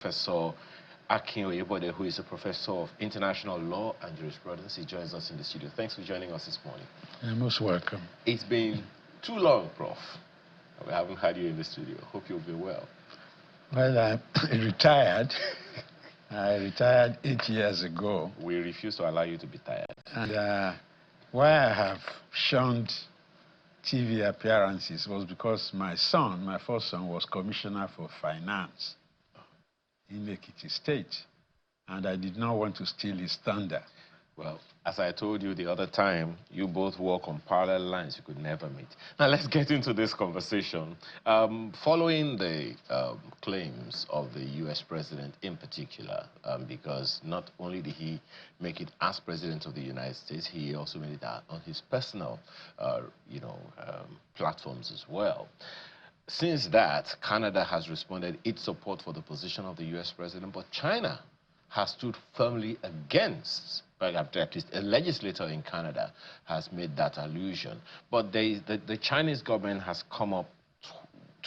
Professor Akin Oyebode, who is a professor of international law and jurisprudence. He joins us in the studio. Thanks for joining us this morning. You're most welcome. It's been too long, Prof. We haven't had you in the studio. Hope you'll be well. Well, I'm retired. I retired 8 years ago. We refuse to allow you to be tired. And why I have shunned TV appearances was because my son, my first son, was Commissioner for Finance in Ekiti State, and I did not want to steal his thunder. Well, as I told you the other time, you both walk on parallel lines you could never meet. Now, let's get into this conversation. Following the claims of the U.S. president in particular, because not only did he make it as president of the United States, he also made it on his personal, platforms as well. Since that, Canada has responded its support for the position of the U.S. president, but China has stood firmly against. At least a legislator in Canada has made that allusion. But the Chinese government has come up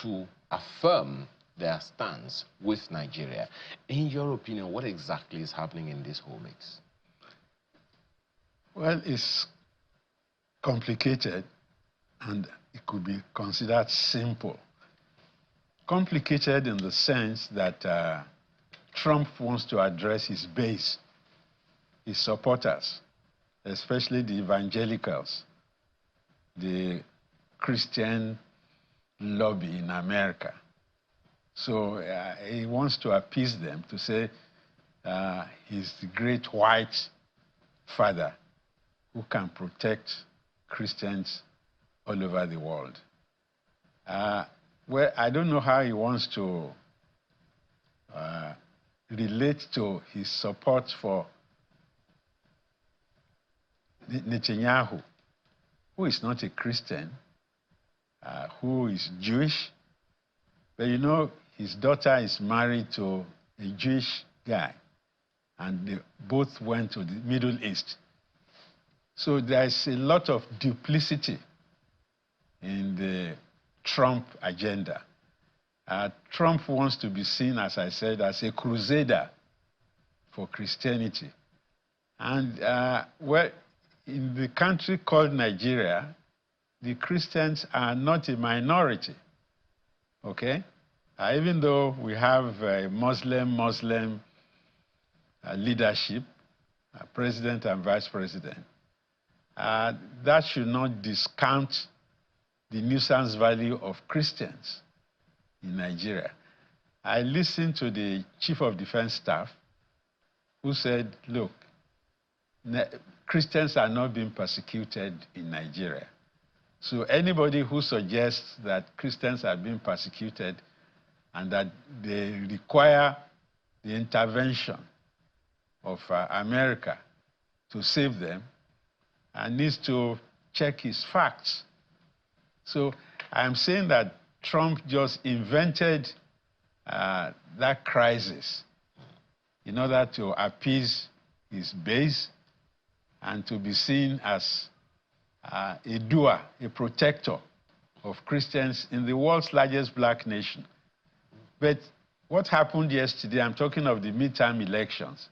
to affirm their stance with Nigeria. In your opinion, what exactly is happening in this whole mix? Well, it's complicated, and it could be considered simple. Complicated in the sense that Trump wants to address his base, his supporters, especially the evangelicals, the Christian lobby in America. So he wants to appease them, to say he's the great white father who can protect Christians all over the world. Well, I don't know how he wants to relate to his support for Netanyahu, who is not a Christian, who is Jewish. But you know, his daughter is married to a Jewish guy, and they both went to the Middle East. So there's a lot of duplicity in the Trump agenda. Trump wants to be seen, as I said, as a crusader for Christianity. And well, in the country called Nigeria, the Christians are not a minority, okay? Even though we have a Muslim leadership, president and vice president, that should not discount the nuisance value of Christians in Nigeria. I listened to the Chief of Defense Staff who said, look, Christians are not being persecuted in Nigeria. So anybody who suggests that Christians are being persecuted and that they require the intervention of America to save them needs to check his facts. So I'm saying that Trump just invented that crisis in order to appease his base and to be seen as a doer, a protector of Christians in the world's largest black nation. But what happened yesterday, I'm talking of the midterm elections,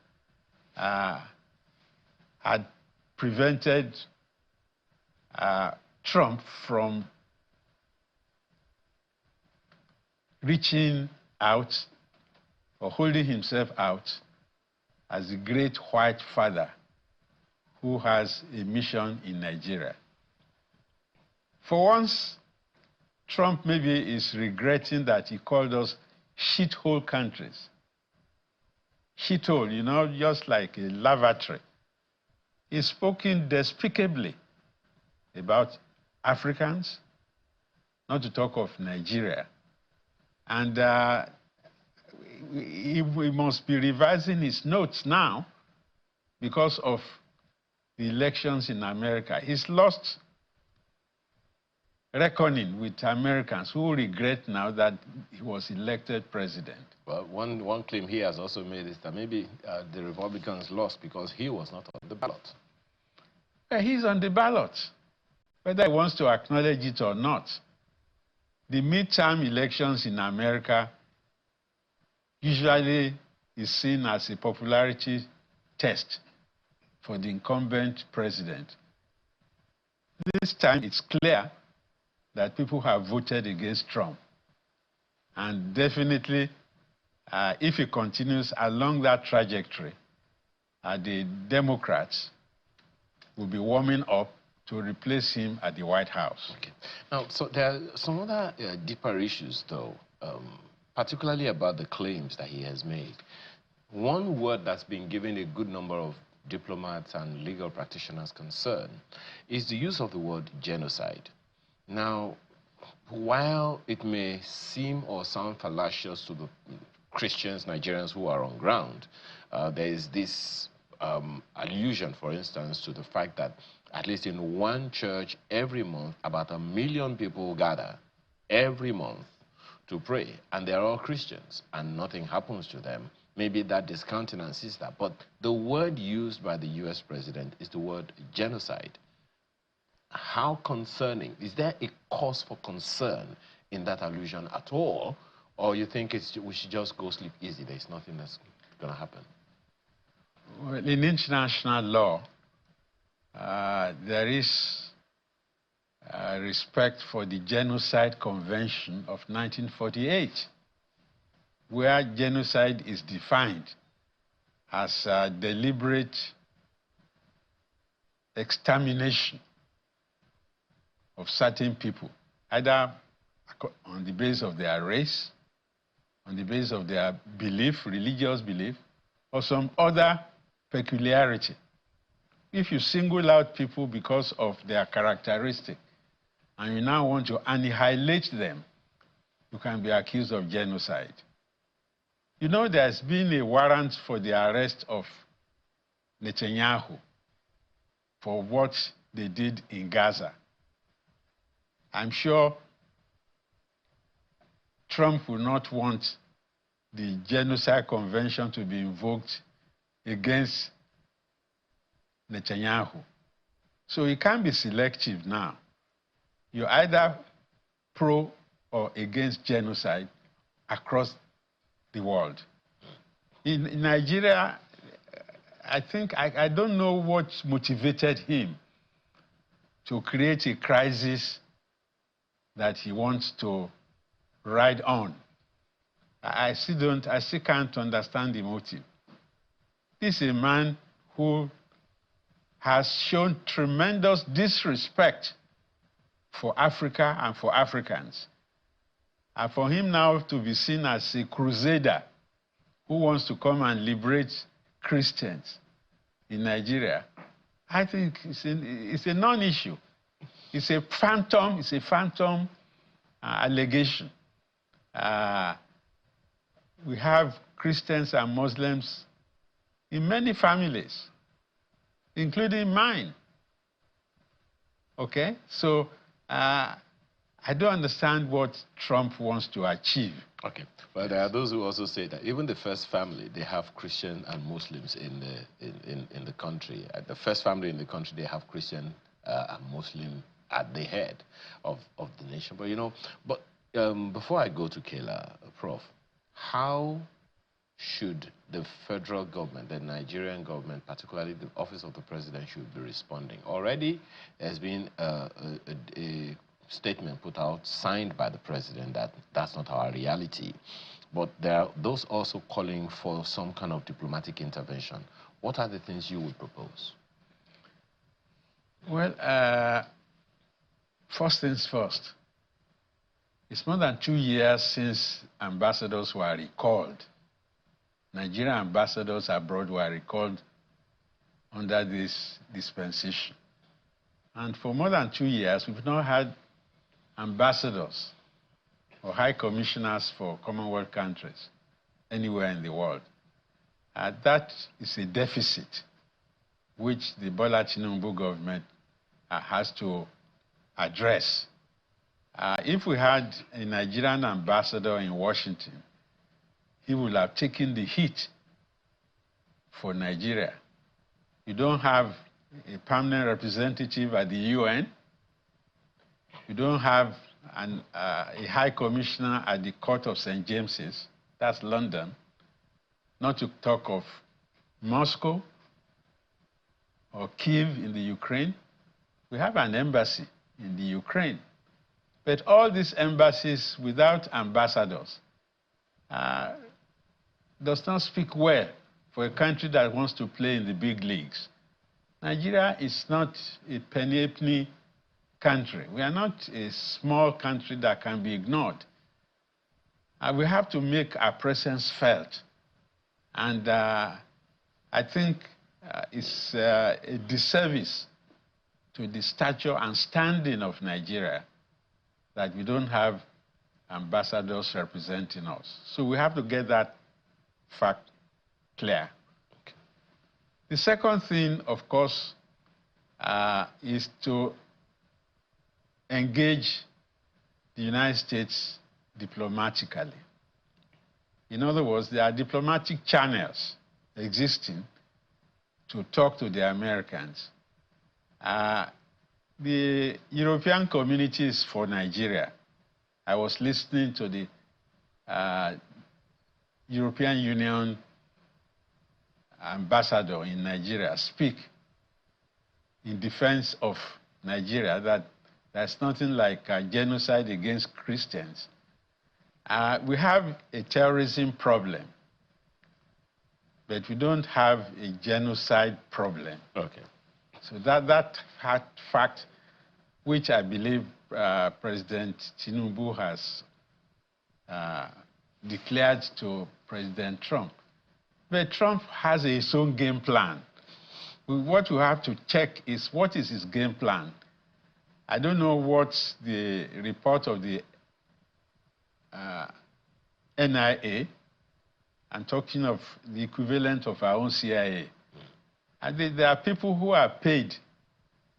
had prevented Trump from reaching out or holding himself out as the great white father who has a mission in Nigeria. For once, Trump maybe is regretting that he called us shithole countries. Shithole, you know, just like a lavatory. He's spoken despicably about Africans, not to talk of Nigeria. And we must be revising his notes now because of the elections in America. He's lost reckoning with Americans who regret now that he was elected president. Well, one claim he has also made is that maybe the Republicans lost because he was not on the ballot. He's on the ballot, whether he wants to acknowledge it or not. The midterm elections in America usually is seen as a popularity test for the incumbent president. This time, it's clear that people have voted against Trump. And definitely, if he continues along that trajectory, the Democrats will be warming up to replace him at the White House. Okay. Now, so there are some other deeper issues, though, particularly about the claims that he has made. One word that's been given a good number of diplomats and legal practitioners concern is the use of the word genocide. Now, while it may seem or sound fallacious to the Christians, Nigerians who are on ground, there is this allusion, for instance, to the fact that at least in one church every month, about 1 million people gather every month to pray, and they're all Christians, and nothing happens to them. Maybe that discountenances that, but the word used by the U.S. president is the word genocide. How concerning? Is there a cause for concern in that allusion at all, or you think we should just go sleep easy, there's nothing that's going to happen? Well, in international law, there is respect for the Genocide Convention of 1948, where genocide is defined as a deliberate extermination of certain people, either on the basis of their race, on the basis of their belief, religious belief, or some other peculiarity. If you single out people because of their characteristic, and you now want to annihilate them, you can be accused of genocide. You know, there's been a warrant for the arrest of Netanyahu for what they did in Gaza. I'm sure Trump will not want the Genocide Convention to be invoked against Netanyahu. So he can't be selective now. You're either pro or against genocide across the world. In Nigeria, I think, I don't know what motivated him to create a crisis that he wants to ride on. I still can't understand the motive. This is a man who has shown tremendous disrespect for Africa and for Africans. And for him now to be seen as a crusader who wants to come and liberate Christians in Nigeria, I think it's a non-issue. It's a phantom allegation. We have Christians and Muslims in many families, including mine. Okay? So I don't understand what Trump wants to achieve. Okay. Well, there are those who also say that even the first family, they have Christian and Muslims in the country. The first family in the country, they have Christian and Muslim at the head of the nation. But, you know, before I go to Kayla, Prof, how should the federal government, the Nigerian government, particularly the office of the president, should be responding? Already there's been a statement put out, signed by the president, that that's not our reality. But there are those also calling for some kind of diplomatic intervention. What are the things you would propose? Well, first things first. It's more than 2 years since ambassadors were recalled. Nigerian ambassadors abroad were recalled under this dispensation. And for more than 2 years, we've not had ambassadors or high commissioners for Commonwealth countries anywhere in the world. That is a deficit which the Bola Tinubu government has to address. If we had a Nigerian ambassador in Washington, he would have taken the heat for Nigeria. You don't have a permanent representative at the UN. You don't have a high commissioner at the Court of St. James's, that's London. not to talk of Moscow or Kyiv in the Ukraine. We have an embassy in the Ukraine. But all these embassies without ambassadors does not speak well for a country that wants to play in the big leagues. Nigeria is not a penny country. We are not a small country that can be ignored. We have to make our presence felt. And I think it's a disservice to the stature and standing of Nigeria that we don't have ambassadors representing us. So we have to get that fact clear. Okay. The second thing, of course, is to engage the United States diplomatically. In other words, there are diplomatic channels existing to talk to the Americans. The European community is for Nigeria. I was listening to the European Union ambassador in Nigeria speak in defense of Nigeria, that there's nothing like a genocide against Christians. We have a terrorism problem, but we don't have a genocide problem. Okay. So that fact, which I believe President Tinubu has declared to President Trump. But Trump has his own game plan. What we have to check is, what is his game plan? I don't know what the report of the NIA, I'm talking of the equivalent of our own CIA. And there are people who are paid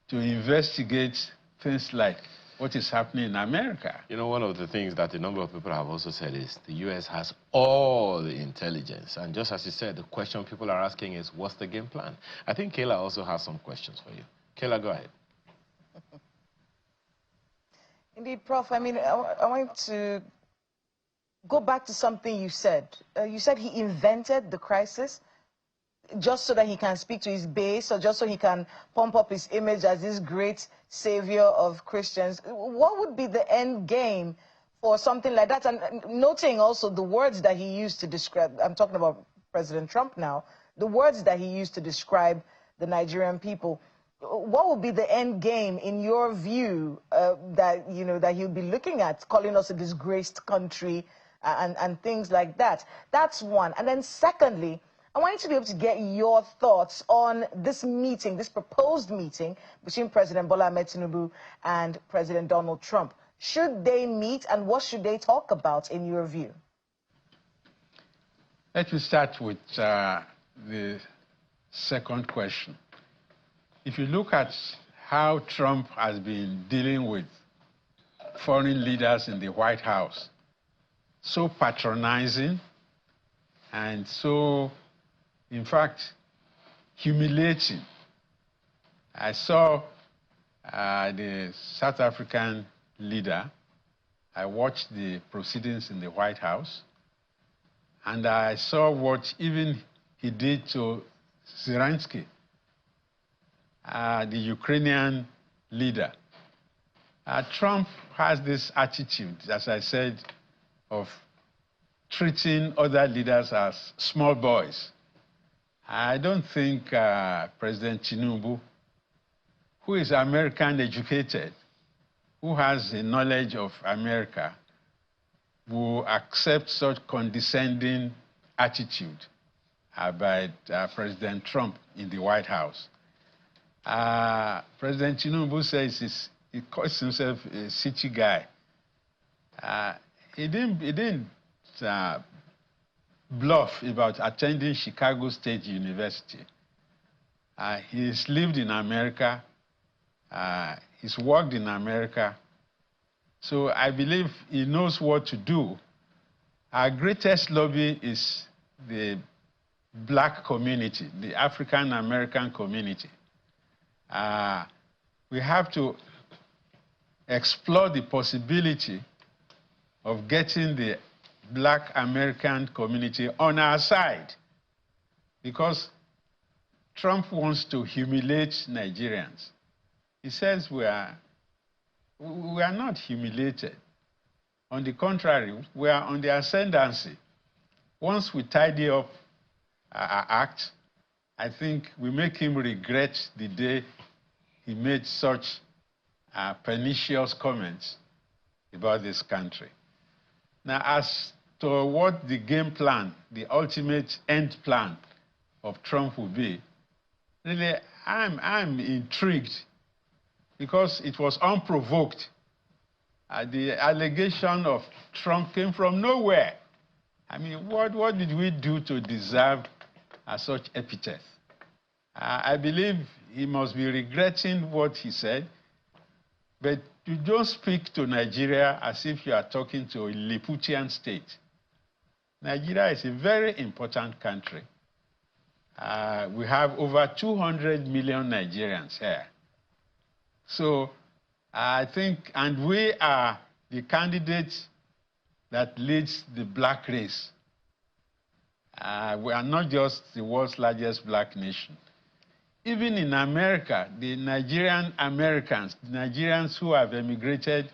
to investigate things like what is happening in America. You know, one of the things that a number of people have also said is the U.S. has all the intelligence. And just as you said, the question people are asking is, what's the game plan? I think Kayla also has some questions for you. Kayla, go ahead. Indeed, Prof. I mean, I want to go back to something you said. You said he invented the crisis just so that he can speak to his base, or just so he can pump up his image as this great savior of Christians. What would be the end game for something like that? And noting also the words that he used to describe, I'm talking about President Trump now, the words that he used to describe the Nigerian people. What would be the end game, in your view, that he'll be looking at, calling us a disgraced country and things like that? That's one. And then secondly, I want you to be able to get your thoughts on this meeting, this proposed meeting between President Bola Ahmed Tinubu and President Donald Trump. Should they meet, and what should they talk about, in your view? Let me start with the second question. If you look at how Trump has been dealing with foreign leaders in the White House, so patronizing and so, in fact, humiliating. I saw the South African leader. I watched the proceedings in the White House, and I saw what even he did to Zelensky, the Ukrainian leader. Trump has this attitude, as I said, of treating other leaders as small boys. I don't think President Tinubu, who is American educated, who has a knowledge of America, will accept such condescending attitude by President Trump in the White House. President Tinubu says he calls himself a city guy. He didn't bluff about attending Chicago State University. He's lived in America. He's worked in America. So I believe he knows what to do. Our greatest lobby is the black community, the African American community. We have to explore the possibility of getting the black American community on our side because Trump wants to humiliate Nigerians. He says we are not humiliated. On the contrary, we are on the ascendancy. Once we tidy up our act, I think we make him regret the day he made such pernicious comments about this country. Now, as to what the game plan, the ultimate end plan of Trump will be, really, I'm intrigued because it was unprovoked. The allegation of Trump came from nowhere. I mean, what did we do to deserve such epithet? I believe he must be regretting what he said, but you don't speak to Nigeria as if you are talking to a Lilliputian state. Nigeria is a very important country. We have over 200 million Nigerians here. So I think, and we are the candidate that leads the black race. We are not just the world's largest black nation. Even in America, the Nigerian Americans, the Nigerians who have emigrated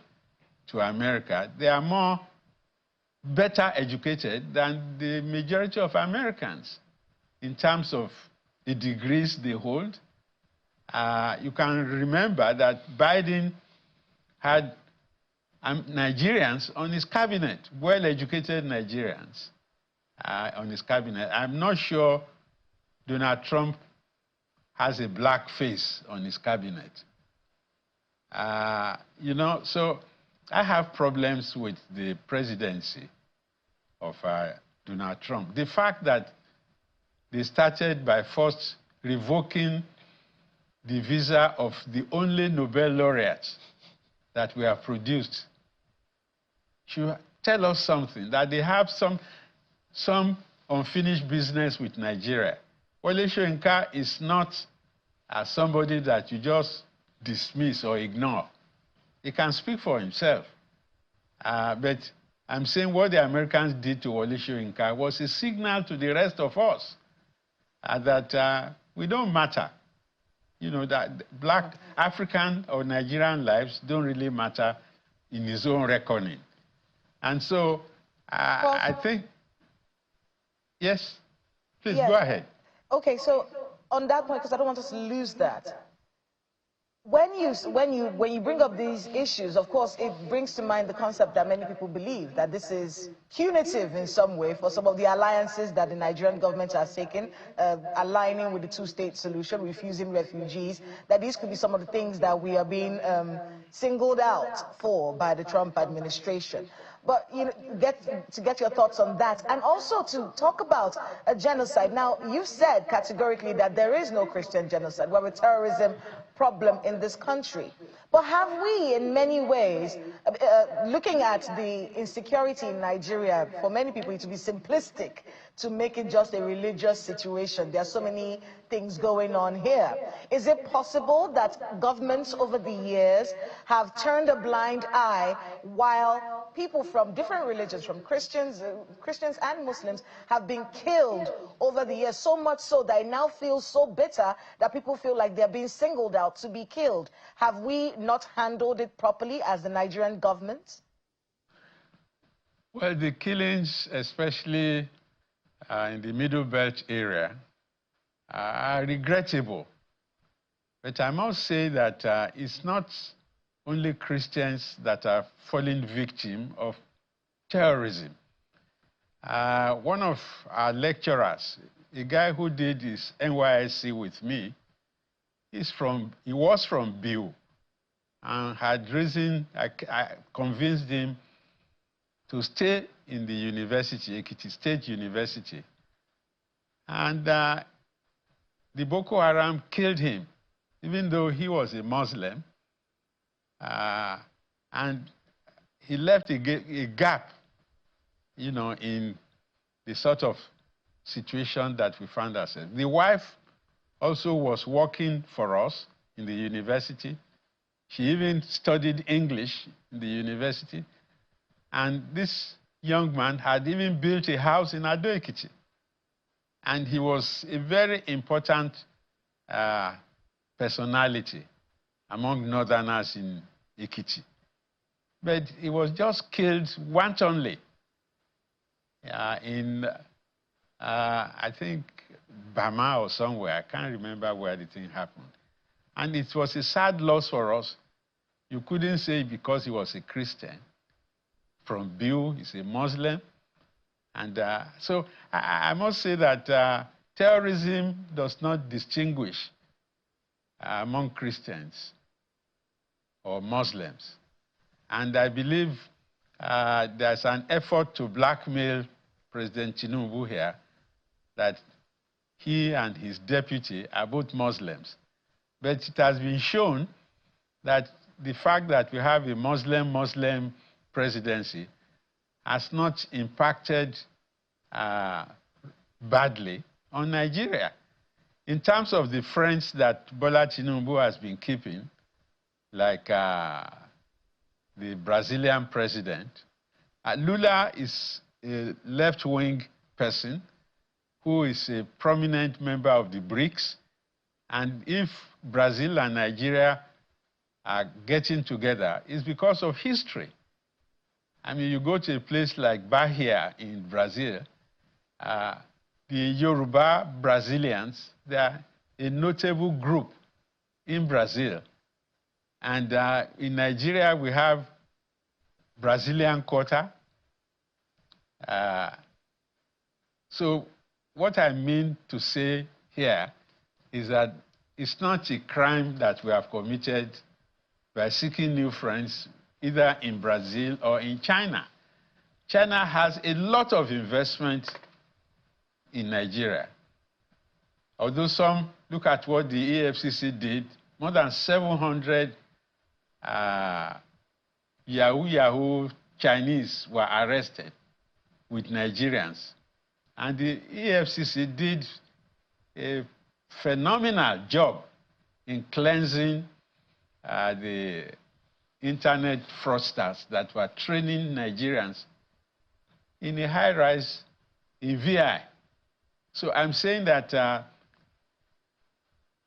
to America, they are more better educated than the majority of Americans in terms of the degrees they hold. You can remember that Biden had Nigerians on his cabinet, well-educated Nigerians on his cabinet. I'm not sure Donald Trump has a black face on his cabinet. You know, so I have problems with the presidency of Donald Trump. The fact that they started by first revoking the visa of the only Nobel laureate that we have produced should tell us something, that they have some unfinished business with Nigeria. Wole Soyinka is not somebody that you just dismiss or ignore. He can speak for himself. But I'm saying what the Americans did to Wole Soyinka was a signal to the rest of us that we don't matter. You know, that black, African or Nigerian lives don't really matter in his own reckoning. And so I think, yes, please go ahead. Okay, so on that point, because I don't want us to lose that, when you bring up these issues, of course, it brings to mind the concept that many people believe that this is punitive in some way for some of the alliances that the Nigerian government has taken, aligning with the two-state solution, refusing refugees, that these could be some of the things that we are being singled out for by the Trump administration. But you know, get your thoughts on that, and also to talk about a genocide. Now, you've said categorically that there is no Christian genocide. We have a terrorism problem in this country. But have we, in many ways, looking at the insecurity in Nigeria, for many people it would be simplistic to make it just a religious situation. There are so many things going on here. Is it possible that governments over the years have turned a blind eye while people from different religions, from Christians and Muslims, have been killed over the years, so much so that it now feels so bitter that people feel like they're being singled out to be killed? Have we not handled it properly as the Nigerian government? Well, the killings, especially in the Middle Belt area, are regrettable. But I must say that it's not only Christians that are falling victim of terrorism. One of our lecturers, a guy who did his NYSC with me, he was from Biu and had reason, I convinced him to stay in the university, Ekiti State University. And the Boko Haram killed him, even though he was a Muslim. And he left a gap, you know, in the sort of situation that we found ourselves. The wife also was working for us in the university. She even studied English in the university. And this young man had even built a house in Ado Ekiti. And he was a very important personality among Northerners in Ekiti. But he was just killed wantonly in, I think, Bama or somewhere. I can't remember where the thing happened. And it was a sad loss for us. You couldn't say because he was a Christian. From Biu, he's a Muslim. And so I must say that terrorism does not distinguish among Christians or Muslims. And I believe there's an effort to blackmail President Tinubu here that he and his deputy are both Muslims. But it has been shown that the fact that we have a Muslim presidency has not impacted badly on Nigeria. In terms of the friends that Bola Tinubu has been keeping, like the Brazilian president, Lula is a left-wing person who is a prominent member of the BRICS. And if Brazil and Nigeria are getting together, it's because of history. I mean, you go to a place like Bahia in Brazil, the Yoruba Brazilians, they are a notable group in Brazil. And in Nigeria, we have Brazilian Quarter. So what I mean to say here is that it's not a crime that we have committed by seeking new friends, either in Brazil or in China. China has a lot of investment in Nigeria. Although some look at what the EFCC did, more than 700 Yahoo Chinese were arrested with Nigerians. And the EFCC did a phenomenal job in cleansing the internet fraudsters that were training Nigerians in a high-rise in VI. So I'm saying that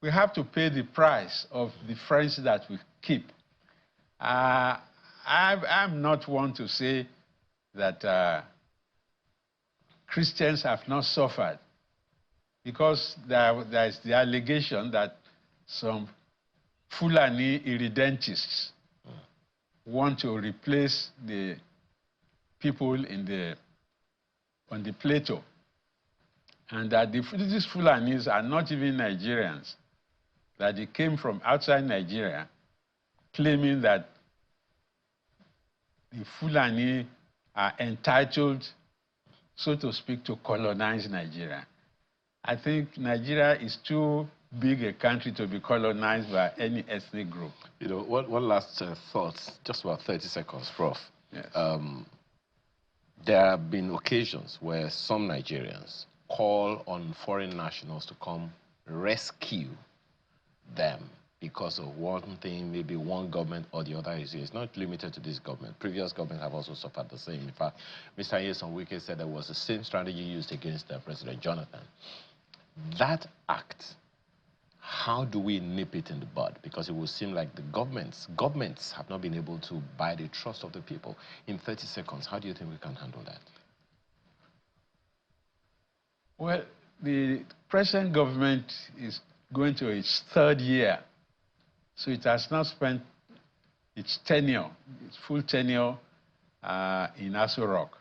we have to pay the price of the friends that we keep. I'm not one to say that Christians have not suffered, because there is the allegation that some Fulani irredentists want to replace the people on the plateau, and that these Fulanis are not even Nigerians, that they came from outside Nigeria, claiming that the Fulani are entitled, so to speak, to colonize Nigeria. I think Nigeria is too big a country to be colonized by any ethnic group. You know, one last thought, just about 30 seconds, Prof. Yes. There have been occasions where some Nigerians call on foreign nationals to come rescue them because of one thing, maybe one government or the other issue. It's not limited to this government. Previous governments have also suffered the same. In fact, Mr. Nyesom Wike said there was the same strategy used against President Jonathan. That act, how do we nip it in the bud? Because it would seem like the governments have not been able to buy the trust of the people. In 30 seconds, how do you think we can handle that? Well, the present government is going to its third year. So it has not spent its tenure, its full tenure in Aso Rock.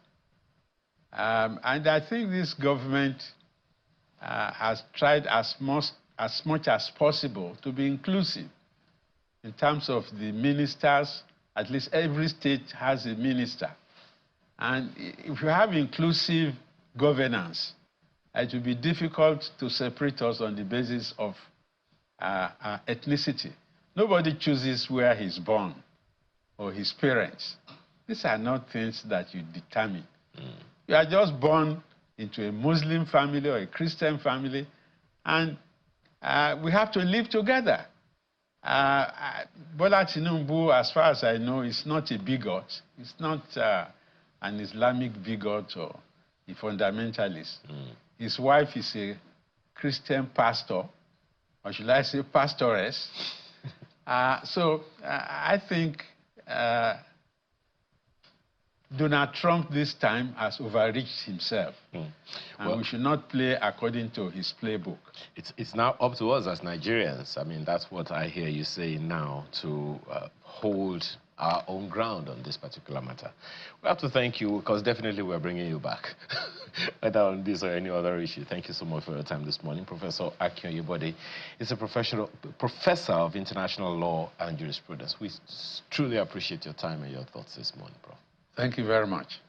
And I think this government has tried as much as possible to be inclusive in terms of the ministers. At least every state has a minister. And if you have inclusive governance, it will be difficult to separate us on the basis of ethnicity. Nobody chooses where he's born or his parents. These are not things that you determine. You are just born into a Muslim family or a Christian family, and we have to live together. Bola Tinubu, as far as I know, is not a bigot. He's not an Islamic bigot or a fundamentalist. His wife is a Christian pastor, or should I say pastoress. I think Donald Trump this time has overreached himself. And well, we should not play according to his playbook. It's now up to us as Nigerians. I mean, that's what I hear you saying now, to hold our own ground on this particular matter. We have to thank you, because definitely we're bringing you back, whether on this or any other issue. Thank you so much for your time this morning. Professor Akin Oyebode is a professor of international law and jurisprudence. We truly appreciate your time and your thoughts this morning, Prof. Thank you very much.